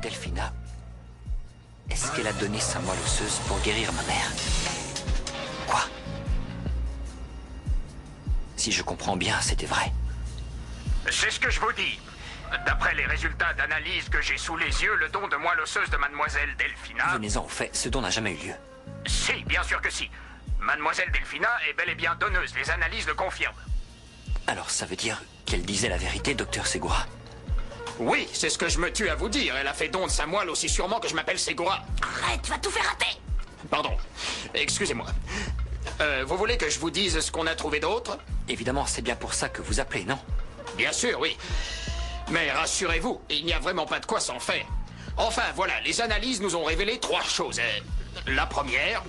Delphina... Est-ce qu'elle a donné sa moelle osseuse pour guérir ma mère? Quoi? Si je comprends bien, c'était vrai. C'est ce que je vous dis. D'après les résultats d'analyse que j'ai sous les yeux, le don de moelle osseuse de Mademoiselle Delphina... Venez-en au fait, ce don n'a jamais eu lieu. Si, bien sûr que si. Mademoiselle Delphina est bel et bien donneuse, les analyses le confirment. Alors ça veut dire qu'elle disait la vérité, docteur Segura? Oui, c'est ce que je me tue à vous dire. Elle a fait don de sa moelle aussi sûrement que je m'appelle Segura. Arrête, tu vas tout faire rater. Pardon, excusez-moi. Vous voulez que je vous dise ce qu'on a trouvé d'autre? Évidemment, c'est bien pour ça que vous appelez, non? Bien sûr, oui. Mais rassurez-vous, il n'y a vraiment pas de quoi s'en faire. Enfin, voilà, les analyses nous ont révélé 3 choses. La première,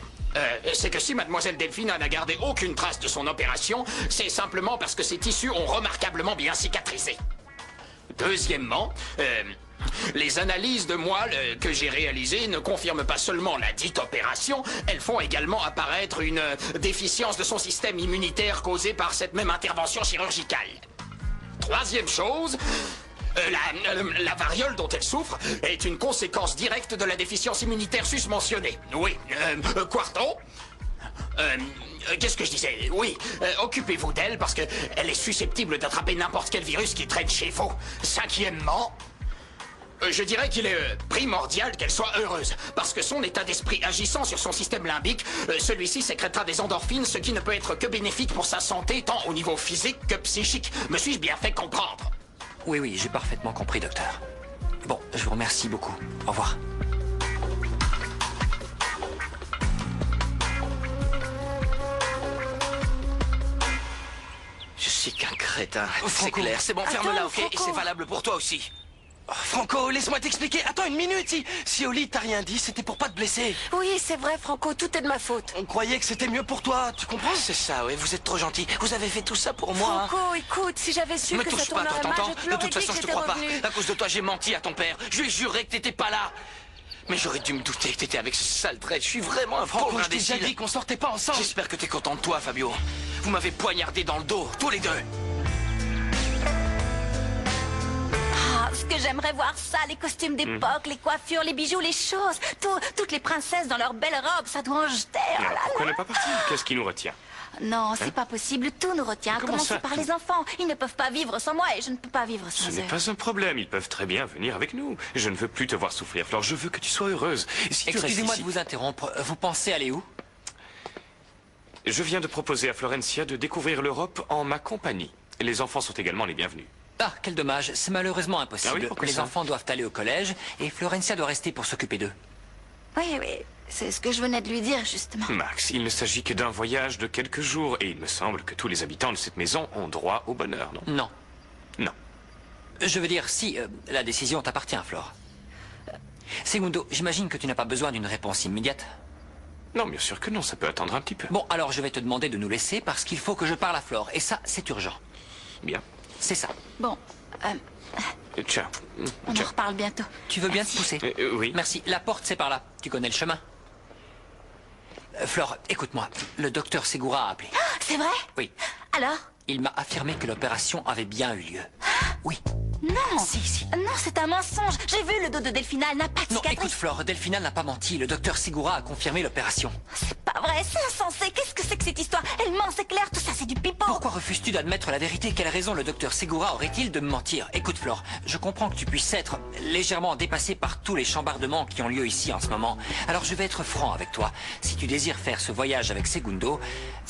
c'est que si Mademoiselle Delphina n'a gardé aucune trace de son opération, c'est simplement parce que ses tissus ont remarquablement bien cicatrisé. Deuxièmement, les analyses de moelle que j'ai réalisées ne confirment pas seulement la dite opération, elles font également apparaître une déficience de son système immunitaire causée par cette même intervention chirurgicale. Troisième chose, la variole dont elle souffre est une conséquence directe de la déficience immunitaire susmentionnée. Oui, quarto. Qu'est-ce que je disais? Oui, occupez-vous d'elle parce qu'elle est susceptible d'attraper n'importe quel virus qui traîne chez vous. Cinquièmement, je dirais qu'il est primordial qu'elle soit heureuse, parce que son état d'esprit agissant sur son système limbique, celui-ci sécrétera des endorphines, ce qui ne peut être que bénéfique pour sa santé, tant au niveau physique que psychique. Me suis-je bien fait comprendre? Oui, oui, j'ai parfaitement compris, docteur. Bon, je vous remercie beaucoup. Au revoir. Je suis qu'un crétin. C'est Franco. clair, c'est bon, ferme-la, ok? Et c'est valable pour toi aussi. Oh, Franco, laisse-moi t'expliquer. Attends une minute. Si Oli t'a rien dit, c'était pour pas te blesser. Oui, c'est vrai, Franco, tout est de ma faute. On croyait que c'était mieux pour toi, tu comprends? C'est ça, oui, vous êtes trop gentil. Vous avez fait tout ça pour moi. Franco, écoute, si j'avais su Me que ça touche pas, toi, tournerait mal, t'entends? je te De l'aurais toute dit façon, que je te j'étais crois pas. revenu. À cause de toi, j'ai menti à ton père. Je lui ai juré que t'étais pas là. Mais j'aurais dû me douter que t'étais avec ce sale trait. Je suis vraiment un Franco, pauvre je t'ai déjà imbécile. dit qu'on sortait pas ensemble. J'espère que t'es content de toi, Fabio. Vous m'avez poignardé dans le dos, tous les deux. Ah, ce que j'aimerais voir ça, les costumes d'époque, les coiffures, les bijoux, les choses. Toutes les princesses dans leurs belles robes, ça doit en jeter. Oh là là. Pourquoi ne pas partir? Qu'est-ce qui nous retient? Non, c'est pas possible, tout nous retient. Comment Commencer ça, par tout? les enfants. Ils ne peuvent pas vivre sans moi et je ne peux pas vivre sans Ce eux. n'est pas un problème, ils peuvent très bien venir avec nous. Je ne veux plus te voir souffrir, Flore, je veux que tu sois heureuse. Si tu restes Excusez-moi ici- de vous interrompre. Vous pensez aller où? Je viens de proposer à Florencia de découvrir l'Europe en ma compagnie. Les enfants sont également les bienvenus. Ah, quel dommage. C'est malheureusement impossible. Ah oui, pourquoi les ça? enfants doivent aller au collège et Florencia doit rester pour s'occuper d'eux. Oui, oui, c'est ce que je venais de lui dire, justement. Max, il ne s'agit que d'un voyage de quelques jours et il me semble que tous les habitants de cette maison ont droit au bonheur, non? Non. Non. Je veux dire, si, la décision t'appartient, Flore. Segundo, j'imagine que tu n'as pas besoin d'une réponse immédiate. Non, bien sûr que non, ça peut attendre un petit peu. Bon, alors je vais te demander de nous laisser parce qu'il faut que je parle à Flore. Et ça, c'est urgent. Bien. C'est ça. Bon, Ciao. on en Ciao. reparle bientôt. Tu veux bien te pousser? Oui. Merci. La porte, c'est par là. Tu connais le chemin. Flore, écoute-moi. Le docteur Segura a appelé. C'est vrai? Oui. Alors? Il m'a affirmé que l'opération avait bien eu lieu. Oui. Non! Si. Non, c'est un mensonge. J'ai vu le dos de Delphina, elle n'a pas de Non, cicatrice. écoute, Flore, Delphina n'a pas menti. Le docteur Segura a confirmé l'opération. C'est pas vrai, c'est insensé. Qu'est-ce que c'est que cette histoire? Elle ment, c'est clair, tout ça c'est du pipeau. Pourquoi refuses-tu d'admettre la vérité? Quelle raison le docteur Segura aurait-il de me mentir? Écoute, Flore, je comprends que tu puisses être légèrement dépassé par tous les chambardements qui ont lieu ici en ce moment. Alors je vais être franc avec toi. Si tu désires faire ce voyage avec Segundo,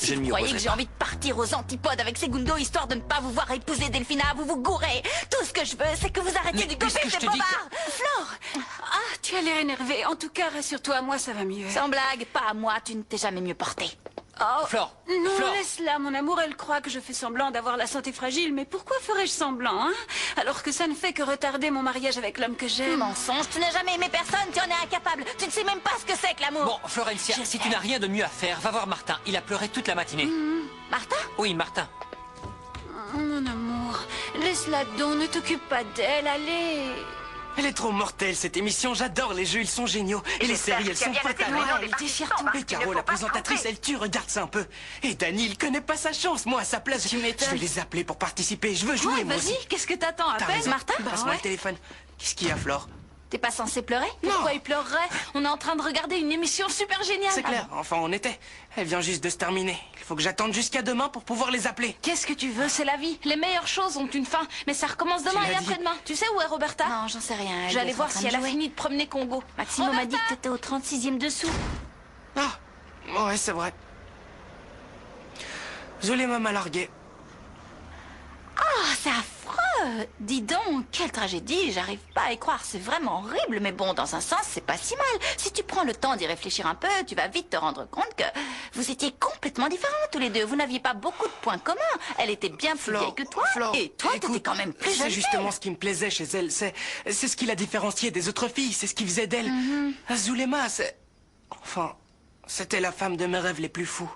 je ne m'y Vous croyez opposerai que j'ai pas. envie de partir aux antipodes avec Segundo histoire de ne pas vous voir épouser Delphina, vous vous gourrez. Tout ce que je veux, c'est que vous arrêtiez Mais de gober puisque je ces te dis bobards. Flore! Ah, tu as l'air énervée. En tout cas, rassure-toi, moi ça va mieux. Sans blague, pas à moi, tu ne t'es jamais mieux porté. Oh, Flore, non, Flore. laisse-la, mon amour. Elle croit que je fais semblant d'avoir la santé fragile. Mais pourquoi ferais-je semblant, hein? Alors que ça ne fait que retarder mon mariage avec l'homme que j'aime. Mensonge, tu n'as jamais aimé personne, tu en es incapable. Tu ne sais même pas ce que c'est que l'amour. Bon, Florencia, si tu n'as rien de mieux à faire, va voir Martin. Il a pleuré toute la matinée. Martin? Oui, Martin. Oh, mon amour, laisse-la donc, ne t'occupe pas d'elle, allez. Elle est trop mortelle, cette émission. J'adore les jeux, ils sont géniaux. Et les séries, elles sont fatales. Elle déchire tout. Et Caro, la présentatrice, elle tue, regarde ça un peu. Et Dany, il connaît pas sa chance. Moi, à sa place, Tu m'étonnes. je vais les appeler pour participer. Je veux jouer, Ouais, moi aussi. vas-y, qu'est-ce que t'attends? T'as Appelle raison. Martin. Passe-moi le téléphone. Qu'est-ce qu'il y a, Flore? T'es pas censé pleurer? Pourquoi il pleurerait? On est en train de regarder une émission super géniale. C'est clair, enfin on était. Elle vient juste de se terminer. Il faut que j'attende jusqu'à demain pour pouvoir les appeler. Qu'est-ce que tu veux? C'est la vie. Les meilleures choses ont une fin. Mais ça recommence demain et après-demain. Tu sais où est Roberta? Non, j'en sais rien. Je vais aller voir si elle a fini de promener Congo. Maximo m'a dit que t'étais au 36e dessous. Ah, ouais, c'est vrai. Zulema m'a largué. Oh, c'est affreux! Dis donc, quelle tragédie! J'arrive pas à y croire, c'est vraiment horrible, mais bon, dans un sens, c'est pas si mal. Si tu prends le temps d'y réfléchir un peu, tu vas vite te rendre compte que vous étiez complètement différents tous les deux. Vous n'aviez pas beaucoup de points communs. Elle était bien plus vieille que toi, et toi, t'étais quand même plus jeune. C'est justement ce qui me plaisait chez elle. C'est ce qui la différenciait des autres filles. C'est ce qui faisait d'elle. Zulema, c'est... Enfin, c'était la femme de mes rêves les plus fous.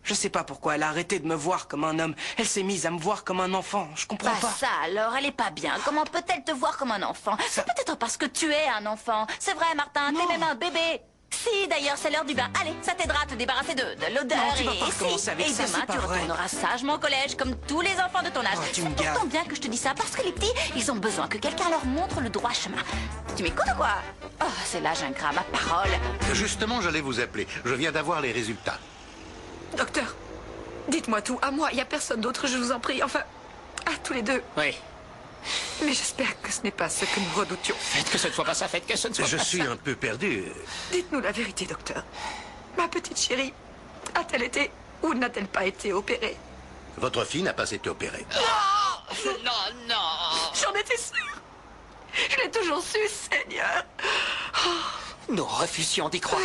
Je sais pas pourquoi elle a arrêté de me voir comme un homme. Elle s'est mise à me voir comme un enfant. Je comprends pas. Ça alors, elle est pas bien. Comment peut-elle te voir comme un enfant? C'est peut-être parce que tu es un enfant. C'est vrai, Martin, t'es même un bébé. Si, d'ailleurs, c'est l'heure du bain. Allez, ça t'aidera à te débarrasser de l'odeur. Non, tu vas pas recommencer avec ça, demain, c'est pas tu vrai. retourneras sagement au collège, comme tous les enfants de ton âge. Oh, tu c'est me gaves. pourtant bien que je te dis ça, parce que les petits, ils ont besoin que quelqu'un leur montre le droit chemin. Tu m'écoutes ou quoi? Oh, c'est là, Gincra, ma parole. Justement, j'allais vous appeler. Je viens d'avoir les résultats. Docteur, dites-moi tout. À moi, il n'y a personne d'autre, je vous en prie. Enfin, à tous les deux. Oui. Mais j'espère que ce n'est pas ce que nous redoutions. Faites que ce ne soit pas ça, faites que ce ne soit Je pas suis ça. un peu perdu. Dites-nous la vérité, docteur. Ma petite chérie, a-t-elle été ou n'a-t-elle pas été opérée? Votre fille n'a pas été opérée. Non. J'en étais sûre. Je l'ai toujours su, Seigneur. Nous refusions d'y croire.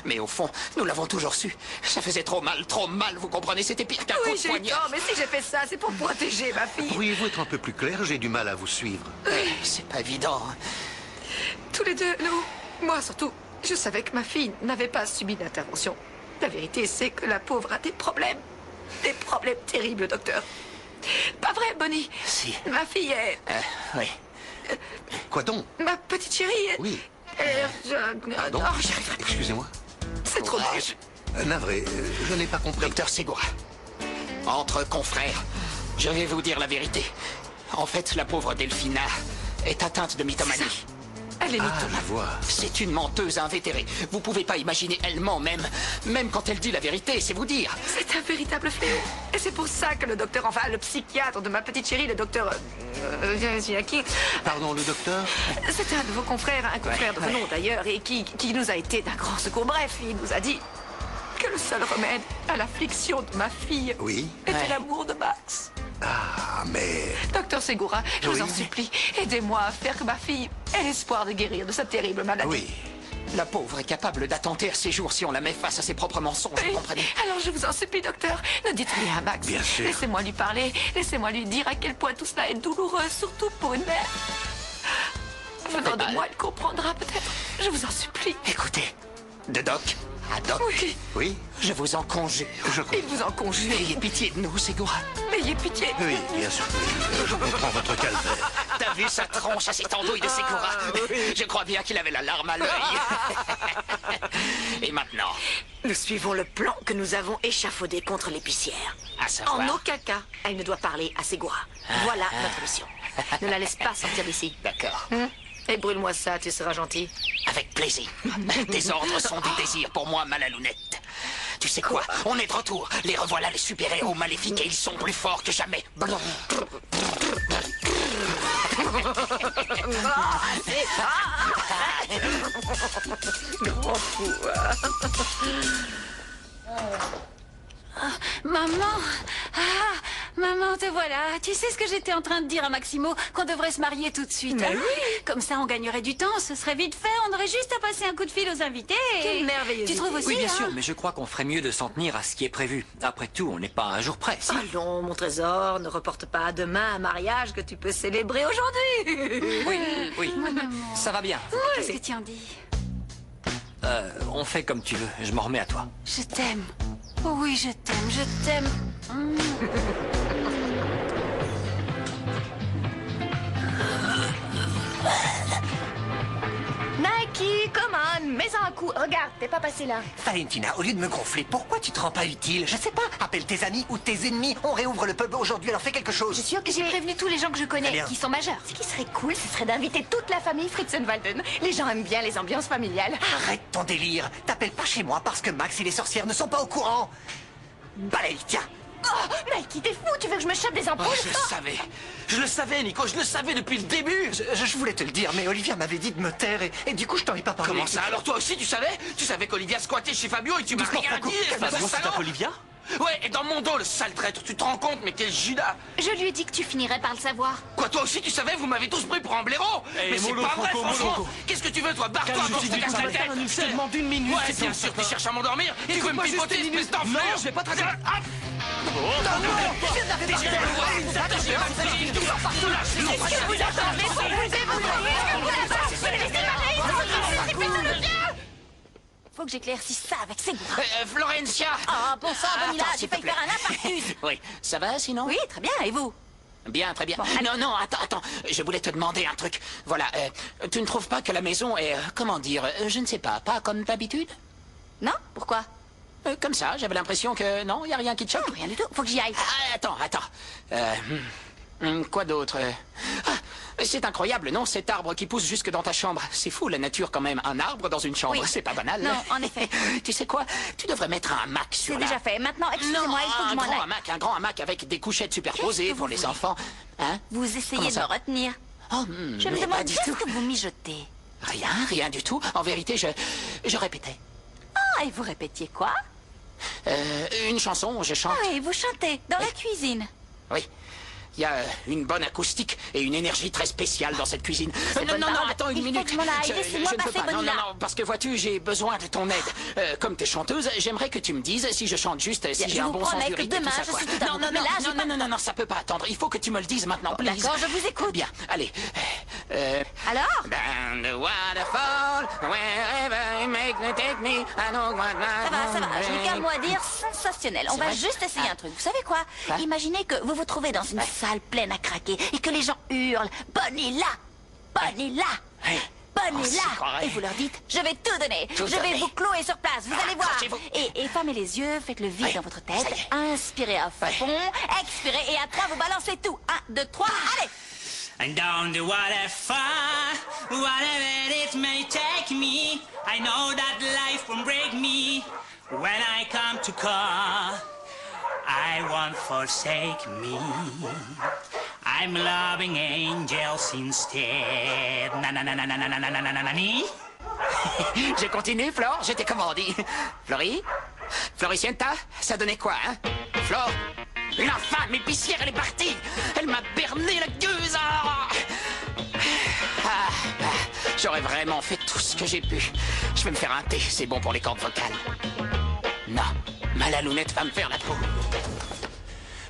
Mais au fond, nous l'avons toujours su. Ça faisait trop mal, vous comprenez? C'était pire qu'un coup Oui, de j'ai eu poignard. tort, mais si j'ai fait ça, c'est pour protéger ma fille. Pourriez-vous être un peu plus clair? J'ai du mal à vous suivre. C'est pas évident. Tous les deux, nous, moi surtout, je savais que ma fille n'avait pas subi d'intervention. La vérité, c'est que la pauvre a des problèmes. Des problèmes terribles, docteur. Pas vrai, Bonnie? Si. Ma fille est... Oui. Quoi donc? Ma petite chérie est... Oui. Oh, j'y arriverai pas. Excusez-moi. C'est trop Courage. dommage. Navré, je n'ai pas compris. Docteur Segura, entre confrères, je vais vous dire la vérité. En fait, la pauvre Delphina est atteinte de mythomanie. Elle est Ah, mythomane. je vois. C'est une menteuse invétérée. Vous pouvez pas imaginer, elle ment même quand elle dit la vérité, c'est vous dire. C'est un véritable fléau. Et c'est pour ça que le docteur, enfin le psychiatre de ma petite chérie, le docteur... qui... Pardon, le docteur? C'était un de vos confrères, un confrère de renom d'ailleurs, et qui nous a été d'un grand secours. Bref, il nous a dit que le seul remède à l'affliction de ma fille Oui. était l'amour de Max. Ah, mais... Docteur Segura, je vous Oui. en supplie, aidez-moi à faire que ma fille ait l'espoir de guérir de sa terrible maladie. Oui. La pauvre est capable d'attenter à ses jours si on la met face à ses propres mensonges, vous Oui. comprenez? Alors je vous en supplie, docteur, ne dites rien à Max. Bien sûr. Laissez-moi lui parler, laissez-moi lui dire à quel point tout cela est douloureux, surtout pour une mère. Venant de moi, il comprendra peut-être. Je vous en supplie. Écoutez, de Doc à Doc, Oui, Oui, je vous en conjure. je il vous en conjure. Ayez pitié de nous, Segura. Ayez pitié. Oui, bien sûr. Oui. Je comprends votre calvaire. T'as vu sa tronche à cette andouille de Segura? Je crois bien qu'il avait la larme à l'œil. Et maintenant, Nous suivons le plan que nous avons échafaudé contre l'épicière. à savoir... En aucun cas, elle ne doit parler à Segura. Voilà notre mission. Ne la laisse pas sortir d'ici. D'accord. Et brûle-moi ça, tu seras gentil. Avec plaisir. Tes ordres sont du désir pour moi, Malalounette. Tu sais quoi? On est de retour. Les revoilà, les super-héros maléfiques, et ils sont plus forts que jamais. Maman! Ah! Maman, te voilà. Tu sais ce que j'étais en train de dire à Maximo? Qu'on devrait se marier tout de suite. Mais hein? oui. Comme ça, on gagnerait du temps. Ce serait vite fait. On aurait juste à passer un coup de fil aux invités. Quelle merveilleuse Tu trouves idée. aussi, Oui, bien hein? sûr, mais je crois qu'on ferait mieux de s'en tenir à ce qui est prévu. Après tout, on n'est pas à un jour près, si. Allons, mon trésor, ne reporte pas à demain un mariage que tu peux célébrer aujourd'hui. Oui, ça va bien. Qu'est-ce que tu en dis? On fait comme tu veux, je m'en remets à toi. Je t'aime. Oh oui, je t'aime, je t'aime. Nike, come on, mets-en un coup. Regarde, t'es pas passé là. Valentina, au lieu de me gonfler, pourquoi tu te rends pas utile? Je sais pas, appelle tes amis ou tes ennemis. On réouvre le pub aujourd'hui, alors fais quelque chose. Je suis sûre que j'ai prévenu tous les gens que je connais, Très bien. qui sont majeurs. Ce qui serait cool, ce serait d'inviter toute la famille Fritzenwalden. Les gens aiment bien les ambiances familiales. Arrête ton délire. T'appelles pas chez moi parce que Max et les sorcières ne sont pas au courant. Balaye, tiens. Oh, Mikey, t'es fou, tu veux que je me chope des ampoules? Je le savais, Nico, je le savais depuis le début. Je voulais te le dire, mais Olivia m'avait dit de me taire et du coup je t'en ai pas parlé. Comment ça? Alors toi aussi, tu savais? Tu savais qu'Olivia squattait chez Fabio et tu m'as Doucement, rien Franco. dit, espèce de Fabio, c'est salaud. Olivia? Ouais, et dans mon dos, le sale traître, tu te rends compte, mais quel Judas! Je lui ai dit que tu finirais par le savoir. Quoi, toi aussi, tu savais, vous m'avez tous pris pour un blaireau! Mais c'est mollo, pas vrai, Franco, franchement! mollo. Qu'est-ce que tu veux, toi? Barre-toi avant que je te casse la tête! Je te demande une minute, Ouais, c'est bien tout. sûr, tu cherches à m'endormir et tu veux me Écoute-moi pipoter, juste une espèce minute. d'enfer! Non, je vais pas te raconter. Faut que j'éclaircisse ça avec Segura. Florencia! Ah, bon sang, Vanilla, attends, j'ai s'il te failli plaît. faire un infarctus. Oui, ça va sinon? Oui, très bien, et vous? Bien, très bien. Non, non, attends, je voulais te demander un truc. Voilà, tu ne trouves pas que la maison est, comment dire, je ne sais pas comme d'habitude? Non? Pourquoi? Comme ça, j'avais l'impression que, non, il n'y a rien qui te choque? Non, rien du tout, faut que j'y aille. Ah, attends. Quoi d'autre? Ah, c'est incroyable, non? Cet arbre qui pousse jusque dans ta chambre. C'est fou, la nature, quand même. Un arbre dans une chambre, Oui. c'est pas banal. Non, en effet. Tu sais quoi? Tu devrais mettre un hamac sur C'est la... déjà fait. Maintenant, Non, excusez-moi, il faut que je m'en aille. un grand hamac avec des couchettes Qu'est-ce superposées que pour vous les voulez? enfants. Hein? Vous essayez Comment de ça? me retenir. Oh, Je me mais pas demande du bien ce tout. que vous mijotez. Rien du tout. En vérité, je répétais. Ah, et vous répétiez quoi? Une chanson, je chante. Ah, et vous chantez dans la cuisine. Oui. Il y a une bonne acoustique et une énergie très spéciale dans cette cuisine. bonne Non, parole. attends une Il faut minute. que je m'en aille. Laissez-moi ne peux passer, pas. Non, Bonilla. non, parce que vois-tu, j'ai besoin de ton aide. Comme t'es chanteuse, j'aimerais que tu me dises si je chante juste, si Bien, j'ai je un vous bon sens promets du que rythme et tout demain, ça, je quoi. suis tout à vous. Non, Mais là, j'ai pas- non, ça peut pas attendre. Il faut que tu me le dises maintenant, please. D'accord, je vous écoute. Bien, allez. Alors? Down the waterfall, wherever you make me take me, I know what Ça va, je n'ai qu'un mot à dire, sensationnel. On C'est va vrai? juste essayer un truc. Vous savez quoi? Quoi? Imaginez que vous vous trouvez dans une salle pleine à craquer et que les gens hurlent « Bonne est là! Bonne est là! Ouais. Bonne Oh, est c'est là! correct. Et vous leur dites « Je vais tout donner! Tout Je vais donner. vous clouer sur place, vous allez voir! Accrochez-vous. » Et fermez les yeux, faites le vide Ouais, dans votre ça tête, y est. inspirez à fond, expirez et à 3 vous balancez tout. 1, 2, 3, allez! And down the waterfall, whatever it may take me, I know that life won't break me. When I come to call, I won't forsake me. I'm loving angels instead. Na na na na na na na na na na na ni. Je continue, Flore? J'étais comment on dit? Florie? Floricienta? Ça donnait quoi, hein? Flore? Une infâme épicière, elle est partie! Elle m'a berné la gueuse! J'aurais vraiment fait tout ce que j'ai pu. Je vais me faire un thé, c'est bon pour les cordes vocales. Non, ma lalounette va me faire la peau.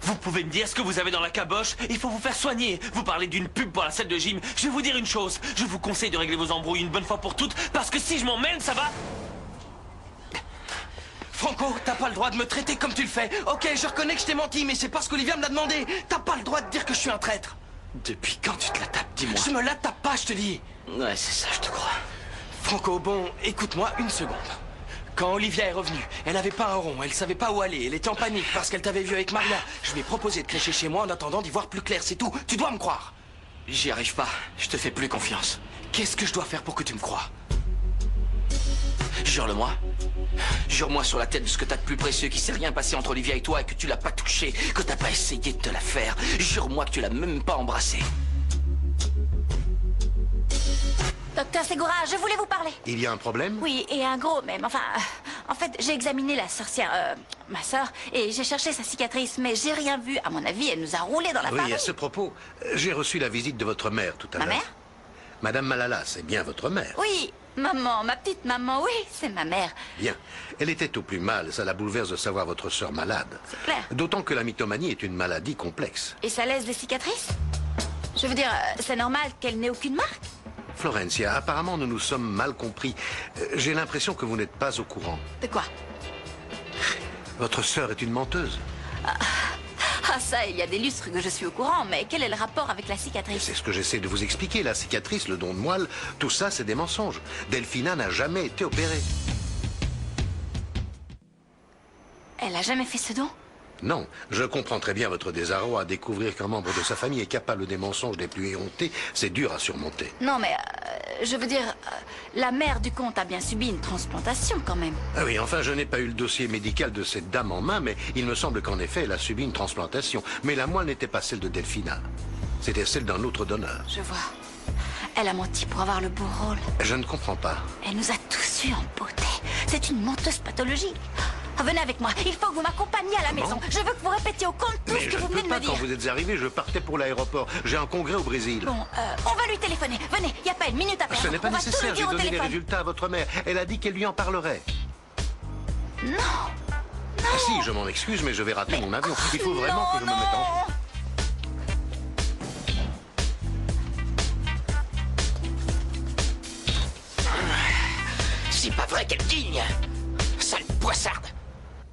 Vous pouvez me dire ce que vous avez dans la caboche? Il faut vous faire soigner. Vous parlez d'une pub pour la salle de gym. Je vais vous dire une chose. Je vous conseille de régler vos embrouilles une bonne fois pour toutes, parce que si je m'emmène, ça va... Franco, t'as pas le droit de me traiter comme tu le fais. Ok, je reconnais que je t'ai menti, mais c'est parce qu'Olivia me l'a demandé. T'as pas le droit de dire que je suis un traître. Depuis quand tu te la tapes, dis-moi? Je me la tape pas, je te dis. Ouais, c'est ça, je te crois. Franco, bon, écoute-moi une seconde. Quand Olivia est revenue, elle n'avait pas un rond, elle savait pas où aller, elle était en panique parce qu'elle t'avait vu avec Maria. Je lui ai proposé de crécher chez moi en attendant d'y voir plus clair, c'est tout. Tu dois me croire. J'y arrive pas. Je te fais plus confiance. Qu'est-ce que je dois faire pour que tu me crois? Jure-le-moi. Jure-moi sur la tête de ce que t'as de plus précieux, qu'il s'est rien passé entre Olivia et toi et que tu l'as pas touchée, que t'as pas essayé de te la faire. Jure-moi que tu l'as même pas embrassée. Docteur Segura, je voulais vous parler. Il y a un problème? Oui, et un gros même. Enfin, en fait, j'ai examiné la sorcière, ma sœur, et j'ai cherché sa cicatrice, mais j'ai rien vu. À mon avis, elle nous a roulé dans la Oui, farine. à ce propos, j'ai reçu la visite de votre mère tout à Ma l'heure. mère? Madame Malala, c'est bien votre mère. Oui, maman, ma petite maman, oui, c'est ma mère. Bien. Elle était au plus mal, ça la bouleverse de savoir votre sœur malade. C'est clair. D'autant que la mythomanie est une maladie complexe. Et ça laisse des cicatrices? Je veux dire, c'est normal qu'elle n'ait aucune marque? Florencia, apparemment nous nous sommes mal compris. J'ai l'impression que vous n'êtes pas au courant. De quoi? Votre sœur est une menteuse. Ah Ah ça, il y a des lustres que je suis au courant, mais quel est le rapport avec la cicatrice? C'est ce que j'essaie de vous expliquer. La cicatrice, le don de moelle, tout ça, c'est des mensonges. Delphina n'a jamais été opérée. Elle a jamais fait ce don? Non, je comprends très bien votre désarroi à découvrir qu'un membre de sa famille est capable des mensonges les plus éhontés. C'est dur à surmonter. Non, mais je veux dire, la mère du comte a bien subi une transplantation quand même. Ah oui, enfin, je n'ai pas eu le dossier médical de cette dame en main, mais il me semble qu'en effet, elle a subi une transplantation. Mais la moelle n'était pas celle de Delphina. C'était celle d'un autre donneur. Je vois. Elle a menti pour avoir le beau rôle. Je ne comprends pas. Elle nous a tous eu en beauté. C'est une menteuse pathologique. Ah, venez avec moi, il faut que vous m'accompagniez à la maison. Je veux que vous répétiez au compte tout ce que vous venez de me dire. Quand vous êtes arrivé, je partais pour l'aéroport. J'ai un congrès au Brésil. Bon, on va lui téléphoner. Venez, il n'y a pas une minute à perdre. Ce n'est pas on va tout nécessaire, lui j'ai dire au donné les téléphone. résultats à votre mère. Elle a dit qu'elle lui en parlerait. Non, non. Ah si, je m'en excuse, mais je vais rater mon avion. Il faut vraiment que je me mette en... C'est pas vrai qu'elle digne. Sale poissarde.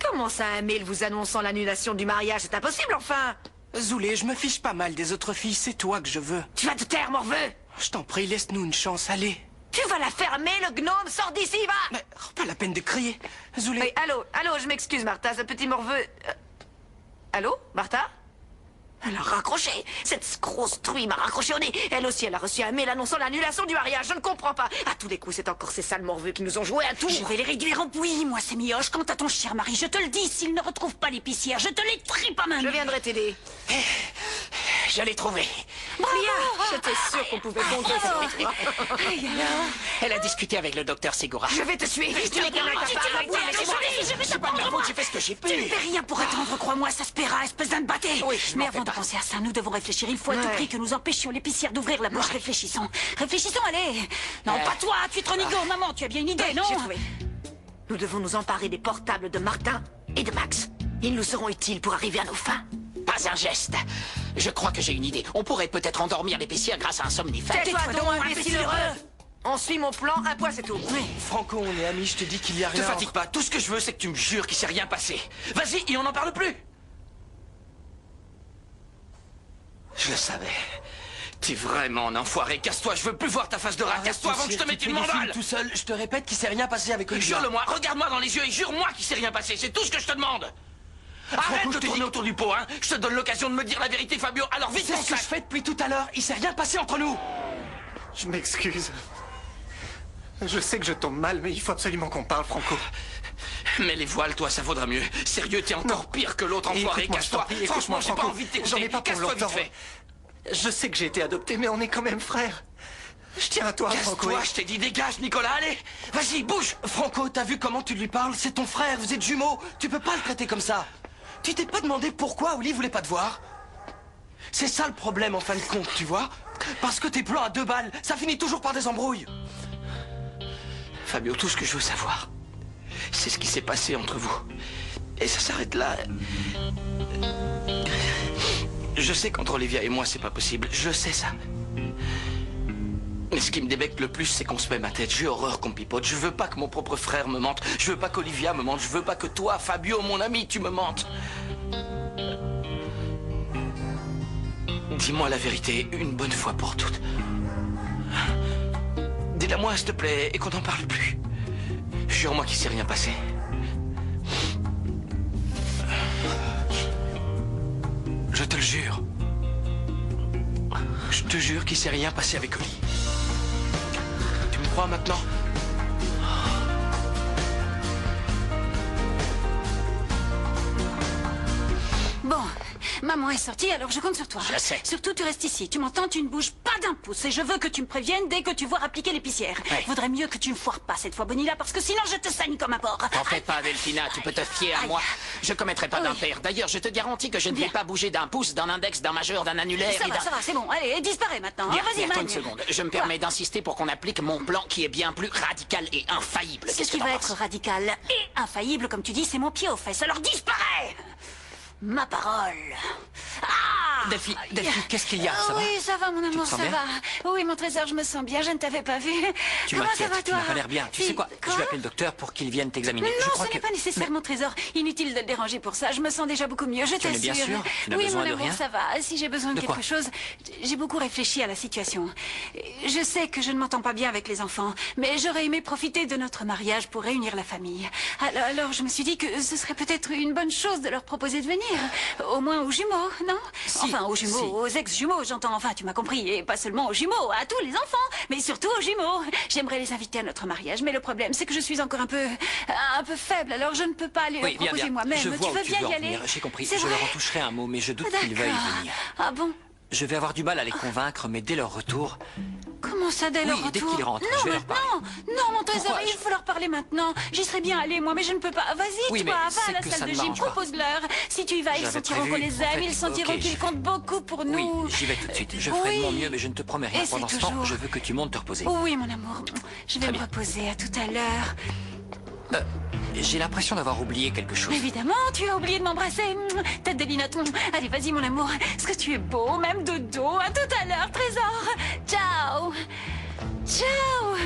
Comment ça, un mail vous annonçant l'annulation du mariage? C'est impossible, enfin! Zoulé, je me fiche pas mal des autres filles, c'est toi que je veux. Tu vas te taire, morveux! Je t'en prie, laisse-nous une chance, allez. Tu vas la fermer, le gnome! Sors d'ici, va! Mais pas la peine de crier. Zoulé... Oui, allô, je m'excuse, Martha, ce petit morveux... Allô, Martha? Elle a raccroché. Cette grosse truie m'a raccroché au nez. Elle aussi, elle a reçu un mail annonçant l'annulation du mariage. Je ne comprends pas. À tous les coups, c'est encore ces sales morveux qui nous ont joué un tour. Je vais les réduire en bouillie, moi, ces mioches. Quant à ton cher mari, je te le dis, s'il ne retrouve pas l'épicière, je te les tripe à main. Je viendrai t'aider. Je l'ai trouvée. Bien, j'étais sûre qu'on pouvait compter sur toi. Elle a discuté avec le docteur Segura. Je vais te tuer. Je vais t'apprendre. J'ai fait ce que j'ai pu. Tu ne fais rien pour attendre, crois-moi, ça se paiera, espèce d'un batté. Oui, je m'en mais fais avant de pas. penser à ça, nous devons réfléchir. Il faut à tout prix que nous empêchions l'épicière d'ouvrir la bouche. Réfléchissons. Réfléchissons, allez. Non, pas toi, tu es trop nigo, maman, tu as bien une idée, non? J'ai trouvé. Nous devons nous emparer des portables de Martin et de Max. Ils nous seront utiles pour arriver à nos fins. Pas un geste. Je crois que j'ai une idée. On pourrait peut-être endormir l'épicière grâce à un somnifère. Tais-toi donc, imbécile heureux! On suit mon plan, un point c'est tout. Oui, Franco, on est amis, je te dis qu'il y a Te rien... fatigue pas, tout ce que je veux, c'est que tu me jures qu'il s'est rien passé. Vas-y, et on n'en parle plus. Je le savais. T'es vraiment un enfoiré. Casse-toi, je veux plus voir ta face de rat. Casse-toi avant que je te mette une mandale. Tout seul, je te répète qu'il s'est rien passé avec Olivia. Jure-le-moi, regarde-moi dans les yeux et jure-moi qu'il s'est rien passé. C'est tout ce que je te demande. Arrête de tourner autour du pot, hein. Je te donne l'occasion de me dire la vérité, Fabio. Alors vite, C'est ce que je fais depuis tout à l'heure. Il s'est rien passé entre nous. Je m'excuse. Je sais que je tombe mal, mais il faut absolument qu'on parle, Franco. Mais les voiles, toi, ça vaudra mieux. Sérieux, t'es encore pire que l'autre enfoiré. Écoute-moi, Casse-toi. je t'en prie, Franchement, j'ai pas Franco. envie de t'écouter. J'en ai pas pour Casse-toi vite longtemps. fait. Je sais que j'ai été adopté, mais on est quand même frères. Je tiens à toi, Franco. Casse-toi, je t'ai dit dégage, Nicolas, allez. Vas-y, bouge. Franco, t'as vu comment tu lui parles? C'est ton frère, vous êtes jumeaux. Tu peux pas le traiter comme ça. Tu t'es pas demandé pourquoi Oli voulait pas te voir? C'est ça le problème en fin de compte, tu vois? Parce que tes plans à 2 balles, ça finit toujours par des embrouilles. Fabio, tout ce que je veux savoir, c'est ce qui s'est passé entre vous. Et ça s'arrête là. Je sais qu'entre Olivia et moi, c'est pas possible. Je sais ça. Mais ce qui me débecte le plus, c'est qu'on se met ma tête. J'ai horreur qu'on pipote. Je veux pas que mon propre frère me mente. Je veux pas qu'Olivia me mente. Je veux pas que toi, Fabio, mon ami, tu me mentes. Dis-moi la vérité, une bonne fois pour toutes. Dis-la moi, s'il te plaît, et qu'on n'en parle plus. Jure-moi qu'il s'est rien passé. Je te le jure. Je te jure qu'il s'est rien passé avec Oli. Tu me crois maintenant? Bon, maman est sortie, alors je compte sur toi. Je sais. Surtout, tu restes ici. Tu m'entends, tu ne bouges pas d'un pouce. Et je veux que tu me préviennes dès que tu vois appliquer l'épicière. Ouais. Vaudrait mieux que tu ne foires pas cette fois, Bonilla, parce que sinon je te saigne comme un porc. T'en fais pas, Delphina, tu peux te fier à moi. Je commettrai pas d'impair. D'ailleurs, je te garantis que je ne vais pas bouger d'un pouce, d'un index, d'un majeur, d'un annulaire Ça et va, d'un... ça va, c'est bon. Allez, disparais maintenant. Bien, Vas-y, attends Magne. une seconde. Je me permets d'insister pour qu'on applique mon plan qui est bien plus radical et infaillible. C'est ce Qu'est-ce qui que va t'en être penses? radical et infaillible, comme tu dis, c'est mon pied aux fesses. Alors disparais! Ma parole. Ah! Delphi, qu'est-ce qu'il y a? Ça va? Oui, ça va, mon amour, te sens ça bien? va. Oui, mon trésor, je me sens bien, je ne t'avais pas vu. Tu Comment ça m'inquiètes, va, tu toi? n'as pas l'air bien. Tu sais quoi? Je vais appeler le docteur pour qu'il vienne t'examiner. Non, Je crois ce que... n'est pas nécessaire, mon trésor. Inutile de le déranger pour ça. Je me sens déjà beaucoup mieux, je Tu en es bien t'assure. sûr? Tu n'as Oui, besoin mon de amour, rien? ça va. Si j'ai besoin de De quoi? quelque chose, j'ai beaucoup réfléchi à la situation. Je sais que je ne m'entends pas bien avec les enfants, mais j'aurais aimé profiter de notre mariage pour réunir la famille. Alors je me suis dit que ce serait peut-être une bonne chose de leur proposer de venir. Au moins aux jumeaux, non? Enfin, aux jumeaux, aux ex-jumeaux, j'entends. Enfin, tu m'as compris. Et pas seulement aux jumeaux, à tous les enfants, mais surtout aux jumeaux. J'aimerais les inviter à notre mariage, mais le problème, c'est que je suis encore un peu faible, alors je ne peux pas aller leur proposer moi-même. Je vois Tu où veux tu bien veux en y aller? venir. J'ai compris. C'est Je vrai? leur en toucherai un mot, mais je doute qu'ils veuillent venir. Ah bon? Je vais avoir du mal à les convaincre, mais dès leur retour... Comment ça, dès leur Oui, retour? dès qu'ils rentrent, Non, je vais leur parler. non, mon trésor, Pourquoi? il faut leur parler maintenant. J'y serais bien allé, moi, mais je ne peux pas. Vas-y, Oui, toi, mais va c'est à la que salle ça de ne gym, m'arrange pas. propose-leur. Si tu y vas, ils J'avais sentiront qu'on prévu, les en aime, fait. ils sentiront Ok, qu'ils comptent beaucoup pour nous. Oui, j'y vais tout de suite. Je ferai de mon Oui. mieux, mais je ne te promets rien. Et c'est Pendant ce temps, toujours- je veux que tu montes te reposer. Oui, mon amour. Je vais Très me bien. reposer. À tout à l'heure. J'ai l'impression d'avoir oublié quelque chose. Évidemment, tu as oublié de m'embrasser. Tête de linotte. Allez, vas-y, mon amour. Est-ce que tu es beau, même de dos? À tout à l'heure, trésor. Ciao. Ciao.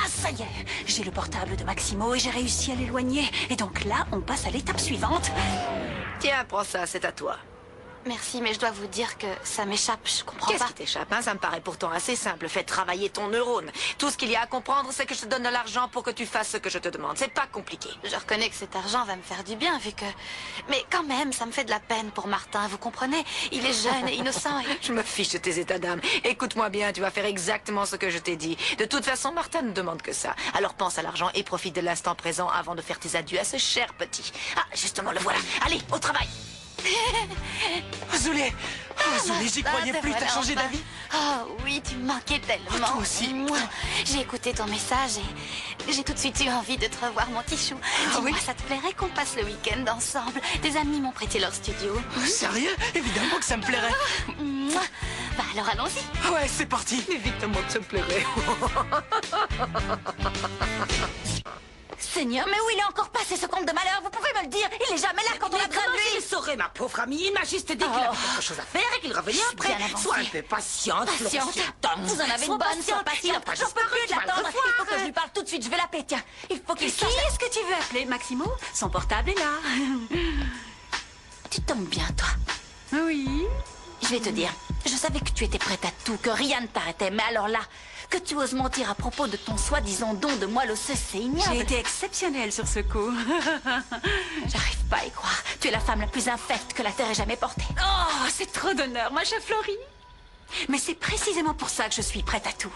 Ça y est. J'ai le portable de Maximo et j'ai réussi à l'éloigner. Et donc là, on passe à l'étape suivante. Tiens, prends ça, c'est à toi. Merci, mais je dois vous dire que ça m'échappe, je comprends Qu'est-ce pas. qui t'échappe, hein? Ça me paraît pourtant assez simple. Fais travailler ton neurone. Tout ce qu'il y a à comprendre, c'est que je te donne de l'argent pour que tu fasses ce que je te demande. C'est pas compliqué. Je reconnais que cet argent va me faire du bien, vu que... Mais quand même, ça me fait de la peine pour Martin, vous comprenez? Il est jeune et innocent et... Je me fiche de tes états d'âme. Écoute-moi bien, tu vas faire exactement ce que je t'ai dit. De toute façon, Martin ne demande que ça. Alors pense à l'argent et profite de l'instant présent avant de faire tes adieux à ce cher petit. Ah, justement, le voilà. Allez, au travail. Azulé, Azulé, j'y croyais plus, t'as changé d'avis? Oh oui, tu me manquais tellement. Toi aussi. J'ai écouté ton message et j'ai tout de suite eu envie de te revoir, mon petit chou. Dis-moi, ça te plairait qu'on passe le week-end ensemble? Des amis m'ont prêté leur studio. Sérieux? Évidemment que ça me plairait. Bah alors allons-y. Ouais, c'est parti. Évidemment que ça me plairait. Seigneur, mais où il est encore passé ce conte de malheur? Vous pouvez me le dire? Il est jamais là quand on a besoin de Je lui. le saurais, ma pauvre amie. Il m'a juste dit qu'il avait quelque chose à faire et qu'il revenait après. Bien avancé. Sois un peu patiente, Patiente. Florentia. Vous en avez une bonne, sois patiente. J'en peux plus de l'attendre. Il faut que je lui parle tout de suite. Je vais l'appeler, tiens. Il faut qu'il Qui sorte. est-ce que tu veux appeler, Maximo? Son portable est là. Tu tombes bien, toi. Oui. Je vais te dire, je savais que tu étais prête à tout, que rien ne t'arrêtait, mais alors là, que tu oses mentir à propos de ton soi-disant don de moelle osseuse, c'est ignoble. J'ai été exceptionnelle sur ce coup. J'arrive pas à y croire. Tu es la femme la plus infecte que la Terre ait jamais portée. Oh, c'est trop d'honneur, ma chère Florie. Mais c'est précisément pour ça que je suis prête à tout.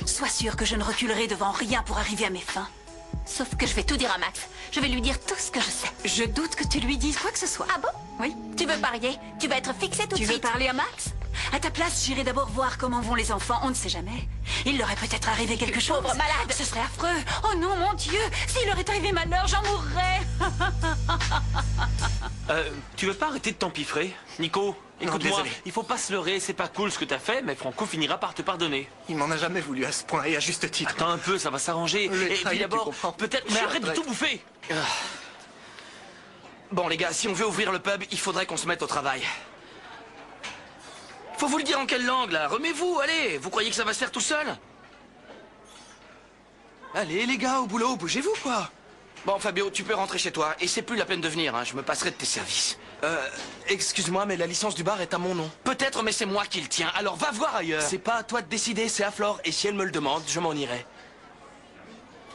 Sois sûre que je ne reculerai devant rien pour arriver à mes fins. Sauf que je vais tout dire à Max. Je vais lui dire tout ce que je sais. Je doute que tu lui dises quoi que ce soit. Ah bon? Oui. Tu veux parier? Tu vas être fixé tout de Tu suite. veux parler à Max? À ta place, j'irai d'abord voir comment vont les enfants. On ne sait jamais. Il leur est peut-être arrivé quelque chose. Pauvre malade. Ce serait affreux. Oh non, mon Dieu. S'il leur est arrivé malheur, j'en mourrais. Tu veux pas arrêter de t'empiffrer? Nico, écoute-moi, désolé. il faut pas se leurrer, c'est pas cool ce que t'as fait, mais Franco finira par te pardonner. Il m'en a jamais voulu à ce point, et à juste titre. Attends un peu, ça va s'arranger. Le Et puis trahi, tu d'abord, comprends. peut-être... Je Mais suis arrête de retraite. tout bouffer. Bon, les gars, si on veut ouvrir le pub, il faudrait qu'on se mette au travail. Faut vous le dire en quelle langue, là? Remets-vous, allez. Vous croyez que ça va se faire tout seul? Allez, les gars, au boulot, bougez-vous, quoi. Bon, Fabio, tu peux rentrer chez toi. Et c'est plus la peine de venir, hein. Je me passerai de tes services. Excuse-moi, mais la licence du bar est à mon nom. Peut-être, mais c'est moi qui le tiens. Alors va voir ailleurs. C'est pas à toi de décider, c'est à Flore. Et si elle me le demande, je m'en irai.